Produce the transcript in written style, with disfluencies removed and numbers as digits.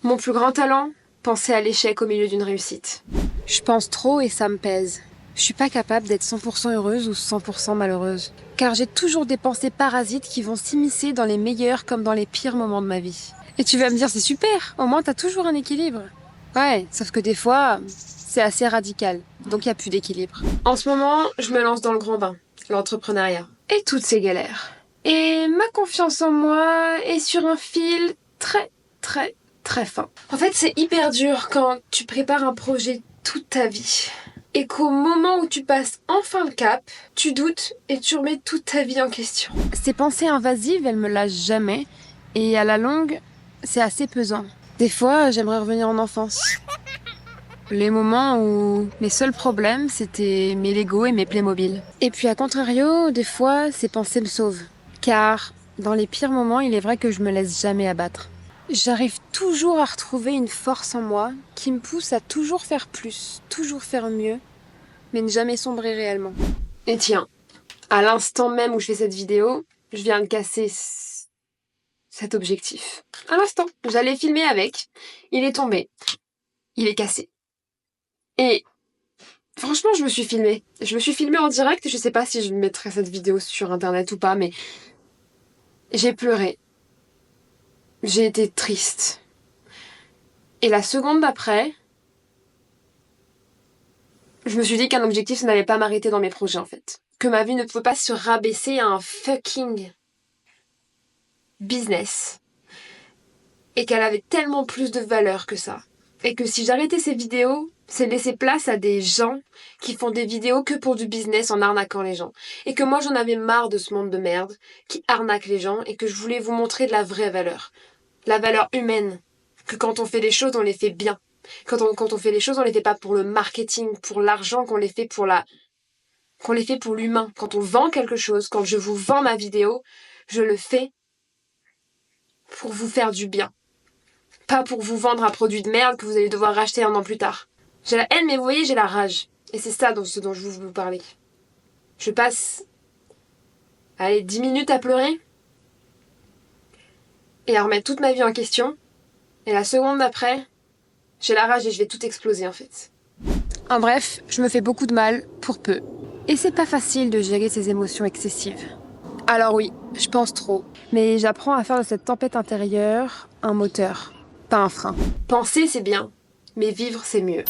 Mon plus grand talent, penser à l'échec au milieu d'une réussite. Je pense trop et ça me pèse. Je suis pas capable d'être 100% heureuse ou 100% malheureuse. Car j'ai toujours des pensées parasites qui vont s'immiscer dans les meilleurs comme dans les pires moments de ma vie. Et tu vas me dire, c'est super, au moins t'as toujours un équilibre. Ouais, sauf que des fois, c'est assez radical, donc y a plus d'équilibre. En ce moment, je me lance dans le grand bain, l'entrepreneuriat. Et toutes ces galères. Et ma confiance en moi est sur un fil très fin. En fait, c'est hyper dur quand tu prépares un projet toute ta vie. Et qu'au moment où tu passes enfin le cap, tu doutes et tu remets toute ta vie en question. Ces pensées invasives, elles me lâchent jamais. Et à la longue, c'est assez pesant. Des fois, j'aimerais revenir en enfance. Les moments où mes seuls problèmes, c'était mes Lego et mes Playmobil. Et puis à contrario, des fois, ces pensées me sauvent. Car dans les pires moments, il est vrai que je me laisse jamais abattre. J'arrive toujours à retrouver une force en moi qui me pousse à toujours faire plus, toujours faire mieux, mais ne jamais sombrer réellement. Et tiens, à l'instant même où je fais cette vidéo, je viens de casser cet objectif. À l'instant, j'allais filmer avec, il est tombé, il est cassé. Et franchement, je me suis filmée. Je me suis filmée en direct et je sais pas si je mettrai cette vidéo sur internet ou pas, mais j'ai pleuré. J'ai été triste. Et la seconde d'après, je me suis dit qu'un objectif, ça n'allait pas m'arrêter dans mes projets, en fait. Que ma vie ne pouvait pas se rabaisser à un fucking business. Et qu'elle avait tellement plus de valeur que ça. Et que si j'arrêtais ces vidéos, c'est laisser place à des gens qui font des vidéos que pour du business en arnaquant les gens. Et que moi, j'en avais marre de ce monde de merde qui arnaque les gens et que je voulais vous montrer de la vraie valeur. La valeur humaine. Que quand on fait les choses, on les fait bien. Quand on fait les choses, on les fait pas pour le marketing, pour l'argent, qu'on les fait pour l'humain. Quand on vend quelque chose, quand je vous vends ma vidéo, je le fais pour vous faire du bien. Pas pour vous vendre un produit de merde que vous allez devoir racheter un an plus tard. J'ai la haine, mais vous voyez, j'ai la rage. Et c'est ça ce dont je veux vous parler. Je passe, 10 minutes à pleurer et à remettre toute ma vie en question. Et la seconde d'après, j'ai la rage et je vais tout exploser en fait. En bref, je me fais beaucoup de mal pour peu. Et c'est pas facile de gérer ces émotions excessives. Alors oui, je pense trop. Mais j'apprends à faire de cette tempête intérieure un moteur, pas un frein. Penser c'est bien, mais vivre c'est mieux.